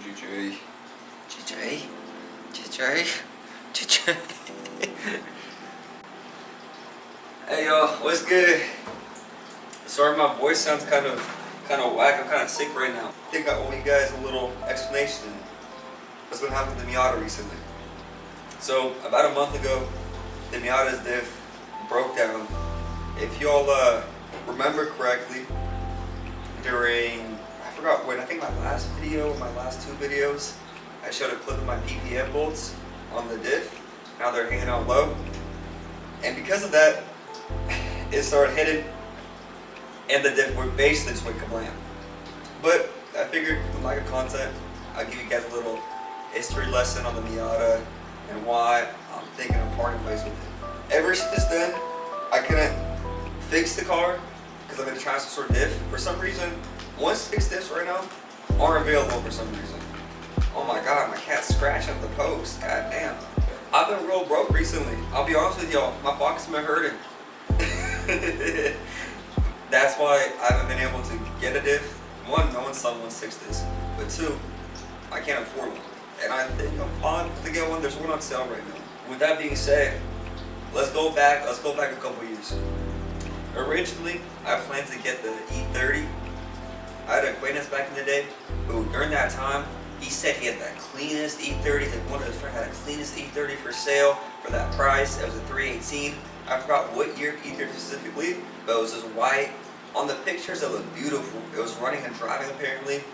GJ. GJ. GJ. GJ. Hey y'all, what's good? Sorry my voice sounds kind of whack. I'm kind of sick right now. I think I owe you guys a little explanation of what's been happening to Miata recently. So about a month ago, the Miata's diff broke down. If y'all remember correctly, during, I forgot when, I think my last video, my last two videos, I showed a clip of my PPF bolts on the diff. Now they're hanging out low. And because of that, it started hitting and the diff would basically just went kablam. But I figured with lack of content, I'll give you guys a little history lesson on the Miata and why I'm thinking of parting ways with it. Ever since then, I couldn't fix the car because I'm in a transfer diff. For some reason, 1/6 diffs right now aren't available for some reason. Oh my god, my cat's scratching the post. God damn. I've been real broke recently. I'll be honest with y'all, my pocket's been hurting. That's why I haven't been able to get a diff. One, no one's selling 1/6 diffs. But two, I can't afford one. And I think I'm fine to get one. There's one on sale right now. With that being said, let's go back a couple years. Originally, I planned to get the E30. I had an acquaintance back in the day who, during that time, he said he had the cleanest E30. Like one of his friends had the cleanest E30 for sale for that price. It was a 318. I forgot what year E30 specifically, but it was just white. On the pictures, it looked beautiful. It was running and driving apparently.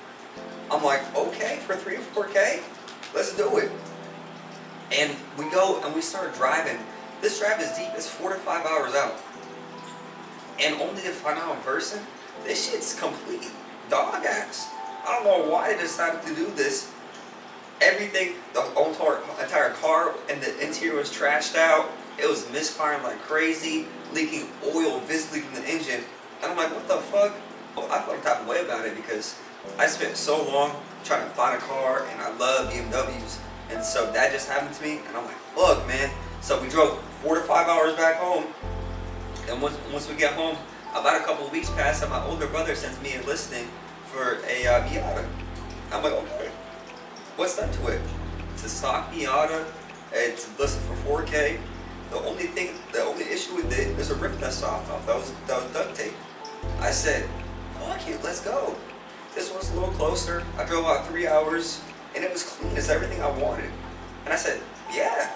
I'm like, okay, for 3 or 4K, let's do it. And we go and we start driving. This drive is deep. It's 4 to 5 hours out. And only to find out in person, this shit's complete dog ass. I don't know why they decided to do this. Everything, the entire car and the interior was trashed out. It was misfiring like crazy, leaking oil visibly from the engine. And I'm like, what the fuck? Well, I felt type of way about it because I spent so long trying to find a car and I love BMWs. And so that just happened to me and I'm like, fuck man. So we drove 4 to 5 hours back home. And once we get home, about a couple of weeks passed and my older brother sends me a listing for a Miata. I'm like, okay, what's done to it? It's a stock Miata. It's listed for 4K. The only issue with it is a rip that soft off. That was duct tape. I said, fuck it, let's go. This one's a little closer. I drove about 3 hours and it was clean as everything I wanted. And I said, yeah.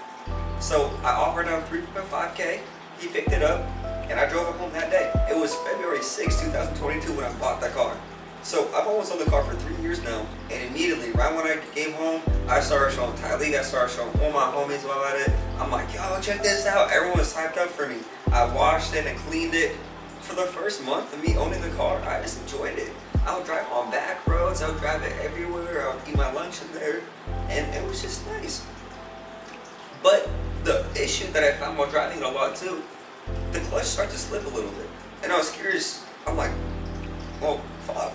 So I offered him 3.5K. He picked it up and I drove it home that day. It was February 6, 2022 when I bought that car. So I've almost owned the car for 3 years now, and immediately, right when I came home, I started showing Tylee, I started showing all my homies about it. I'm like, yo, check this out. Everyone was hyped up for me. I washed it and cleaned it. For the first month of me owning the car, I just enjoyed it. I would drive on back roads, I would drive it everywhere, I would eat my lunch in there, and it was just nice. But the issue that I found while driving it a lot too, the clutch started to slip a little bit. And I was curious, I'm like, well, fuck.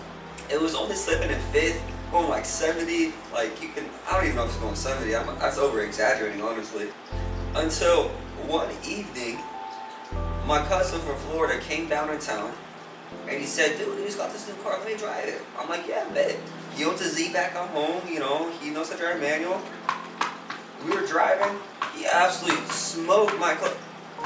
It was only slipping in 5th, going like 70, like you can, I don't even know if it's going 70, that's over exaggerating honestly. Until one evening, my cousin from Florida came down in town and he said, dude, he's got this new car, let me drive it. I'm like, yeah, bet. He owns a Z back on home, you know, he knows how to drive manual. We were driving, he absolutely smoked my clutch.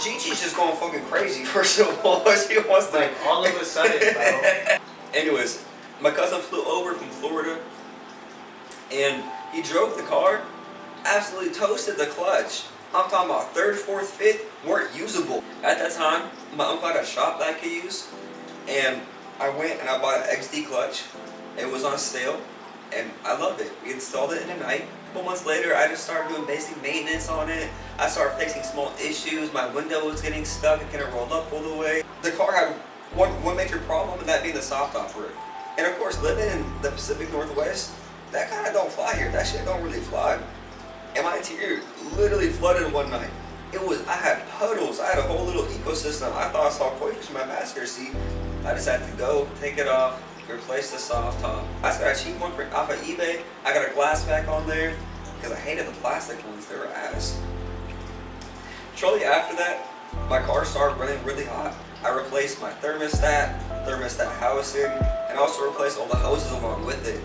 Gigi's just going fucking crazy first of all. She wants to, like all of a sudden, bro. Anyways, my cousin flew over from Florida and he drove the car, absolutely toasted the clutch. I'm talking about 3rd, 4th, 5th weren't usable. At that time, my uncle had a shop that I could use and I went and I bought an XD clutch. It was on sale and I loved it. We installed it in a night. A couple months later, I just started doing basic maintenance on it. I started fixing small issues. My window was getting stuck. It couldn't roll up all the way. The car had one major problem, and that being the soft operator. And of course, living in the Pacific Northwest, that kind of don't fly here. That shit don't really fly. And my interior literally flooded one night. I had puddles. I had a whole little ecosystem. I thought I saw koi fish in my passenger seat. I just had to go, take it off, replace the soft top. I just got a cheap one off of eBay. I got a glass pack on there because I hated the plastic ones. They were ass. Shortly after that, my car started running really hot. I replaced my thermostat housing, and also replaced all the hoses along with it.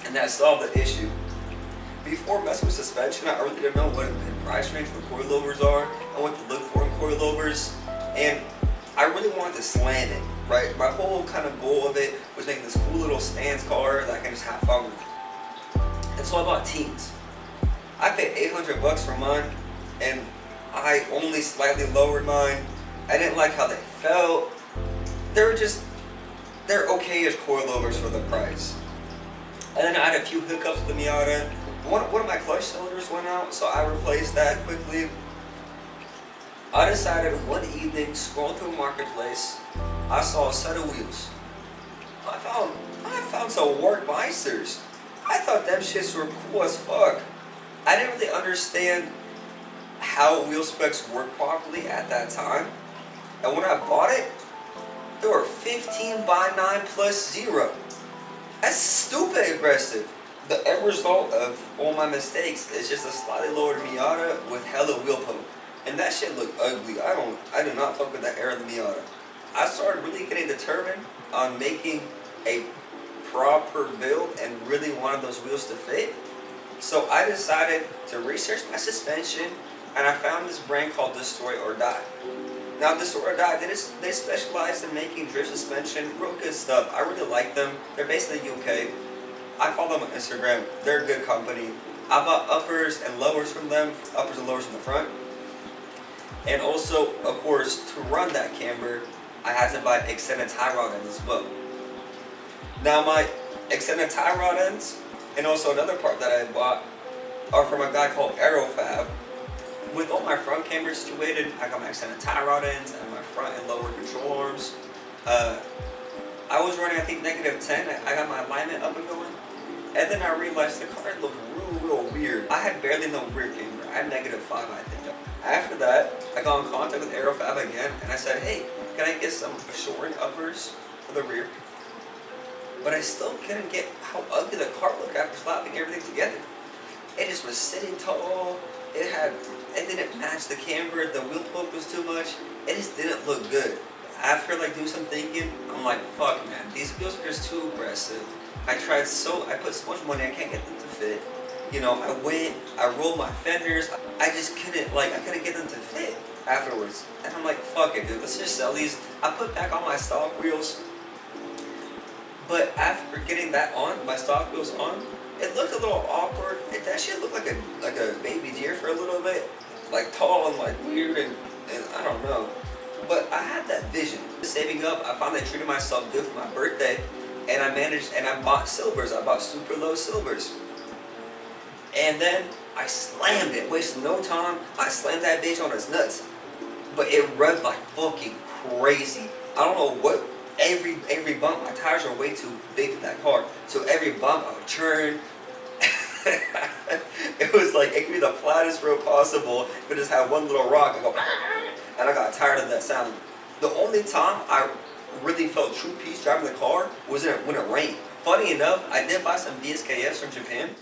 and that solved the issue. Before messing with suspension, I really didn't know what the price range for coilovers are and what to look for in coilovers, and I really wanted to slam it, right? My whole kind of goal of it was making this cool little stance car that I can just have fun with. And so I bought teens. I paid $800 for mine, and I only slightly lowered mine. I didn't like how they felt. They're okay-ish coilovers for the price. And then I had a few hiccups with the Miata. One of my clutch cylinders went out, so I replaced that quickly. I decided one evening, scrolling through Marketplace, I saw a set of wheels. I found some Workmeisters. I thought them shits were cool as fuck. I didn't really understand how wheel specs work properly at that time. And when I bought it, they were 15 by 9 plus 0. That's stupid aggressive. The end result of all my mistakes is just a slightly lowered Miata with hella wheel poke. And that shit looked ugly. I do not fuck with that era of the Miata. I started really getting determined on making a proper build and really wanted those wheels to fit. So I decided to research my suspension, and I found this brand called Destroy or Die. Now Destroy or Die, they specialize in making drift suspension, real good stuff. I really like them. They're based in the UK. I follow them on Instagram. They're a good company. I bought uppers and lowers from them, uppers and lowers from the front. And also, of course, to run that camber, I had to buy extended tie rod ends as well. Now my extended tie rod ends, and also another part that I bought, are from a guy called Aerofab. With all my front cambers situated, I got my extended tie rod ends and my front and lower control arms. I was running, I think, -10. I got my alignment up and going. And then I realized the car looked real weird. I had barely no rear camber. I had -5, I think. After that, I got in contact with Aerofab again, and I said, hey, can I get some shortened uppers for the rear? But I still couldn't get how ugly the car looked after slapping everything together. It just was sitting tall. It didn't match the camber. The wheel poke was too much. It just didn't look good. After doing some thinking, I'm like, fuck man, these wheels are just too aggressive. I put so much money, I can't get them to fit. You know, I rolled my fenders. I just couldn't get them to fit afterwards. And I'm like, fuck it, dude, let's just sell these. I put back on my stock wheels. But after getting that on, my stock wheels on, it looked a little awkward. That shit looked like a baby deer for a little bit. Tall and weird and I don't know. But I had that vision. Saving up, I finally treated myself good for my birthday. And I bought silvers. I bought super low silvers. And then I slammed it, wasted no time. I slammed that bitch on its nuts. But it revved like fucking crazy. I don't know what, every bump, my tires are way too big for that car. So every bump I would turn. It was it could be the flattest road possible, but just have one little rock and go, and I got tired of that sound. The only time I really felt true peace driving the car was when it rained. Funny enough, I did buy some VSKFs from Japan.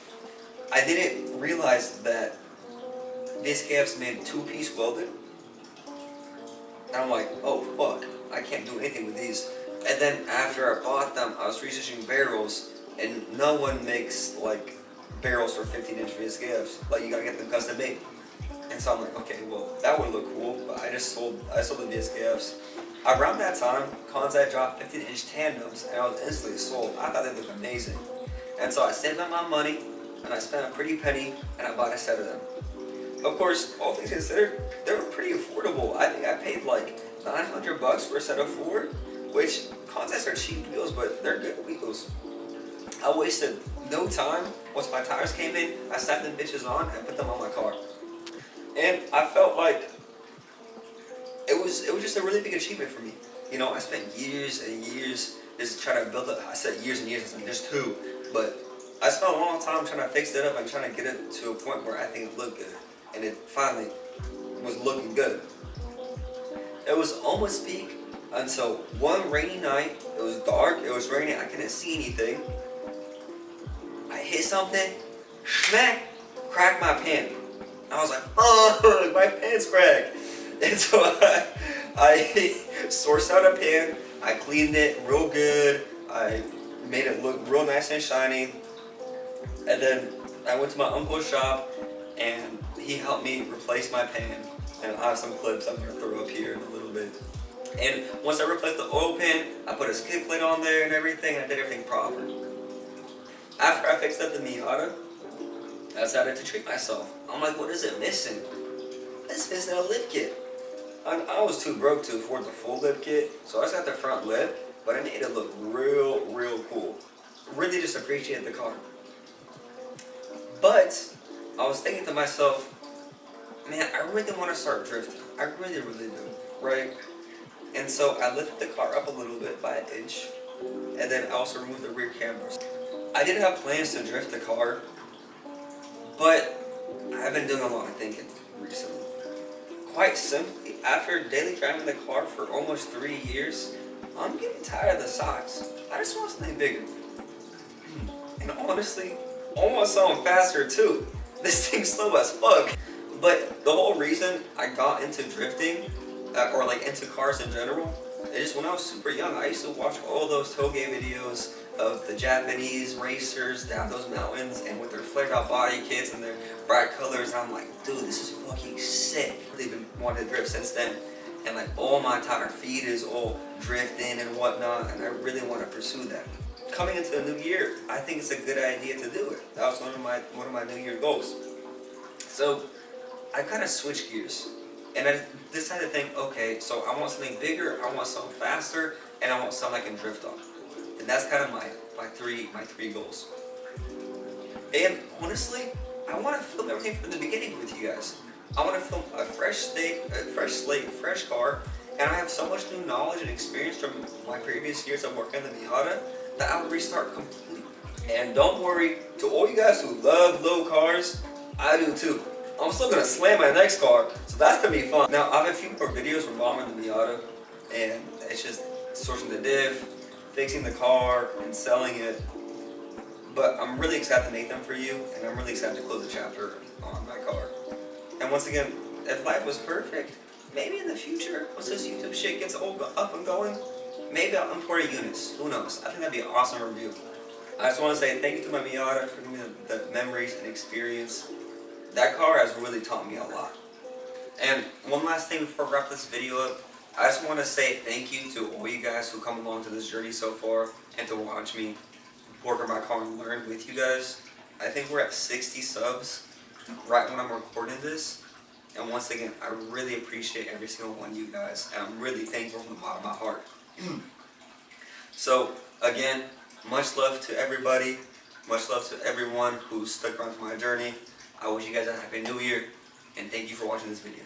I didn't realize that VSKFs made two-piece welded. And I'm like, oh fuck, I can't do anything with these. And then after I bought them, I was researching barrels, and no one makes barrels for 15-inch VSKFs. You gotta get them custom made. And so I'm like, okay, well that would look cool, but I sold the VSKFs. Around that time, Kansai dropped 15-inch tandems, and I was instantly sold. I thought they looked amazing. And so I saved up my money, and I spent a pretty penny, and I bought a set of them. Of course, all things considered, they were pretty affordable. I think I paid $900 for a set of 4, which Kansais are cheap wheels, but they're good wheels. I wasted no time. Once my tires came in, I slapped them bitches on and put them on my car. And I felt like it was just a really big achievement for me. You know, I spent years and years just trying to build up. I said years and years, I just 2, but I spent a long time trying to fix it up and trying to get it to a point where I think it looked good, and it finally was looking good. It was almost peak until one rainy night. It was dark, it was raining, I couldn't see anything. I hit something, smack, cracked my pan. I was like, oh, my pan's cracked. And so I sourced out a pan, I cleaned it real good, I made it look real nice and shiny. And then I went to my uncle's shop and he helped me replace my pan. And I have some clips I'm gonna throw up here in a little bit. And once I replaced the oil pan, I put a skid plate on there and everything, and I did everything proper. After I fixed up the Miata, I decided to treat myself. I'm like, what is it missing? It's missing a lip kit. I was too broke to afford the full lip kit, so I just got the front lip, but I made it look real cool. Really just appreciated the car. But I was thinking to myself, man, I really want to start drifting. I really do, right? And so I lifted the car up a little bit by an inch, and then I also removed the rear cameras. I didn't have plans to drift the car, but I've been doing a lot of thinking recently. Quite simply, after daily driving the car for almost 3 years, I'm getting tired of the size. I just want something bigger. And honestly, I want something faster too. This thing's slow as fuck. But the whole reason I got into drifting, or like into cars in general, is just when I was super young, I used to watch all those toge videos of the Japanese racers down those mountains and with their flared out body kits and their bright colors, and I'm like, dude, this is fucking sick. I've been wanting to drift since then, and like all my entire feed is all drifting and whatnot, and I really want to pursue that. Coming into the new year, I think it's a good idea to do it. That was one of my New Year goals. So I kind of switched gears, and I decided to think, okay, so I want something bigger, I want something faster, and I want something I can drift on. And that's kind of my three goals. And honestly, I want to film everything from the beginning with you guys. I want to film a fresh slate, fresh car, and I have so much new knowledge and experience from my previous years of working on the Miata that I would restart completely. And don't worry, to all you guys who love low cars, I do too. I'm still gonna slam my next car, so that's gonna be fun. Now, I have a few more videos revolving the Miata, and it's just sourcing the diff, fixing the car, and selling it. But I'm really excited to make them for you, and I'm really excited to close the chapter on my car. And once again, if life was perfect, maybe in the future, once this YouTube shit gets all up and going, maybe I'll import units. Who knows? I think that'd be an awesome review. I just want to say thank you to my Miata for giving me the memories and experience. That car has really taught me a lot. And one last thing before I wrap this video up, I just want to say thank you to all you guys who come along to this journey so far and to watch me work on my car and learn with you guys. I think we're at 60 subs right when I'm recording this. And once again, I really appreciate every single one of you guys, and I'm really thankful from the bottom of my heart. So again, much love to everybody, much love to everyone who stuck around for my journey. I wish you guys a happy new year, and thank you for watching this video.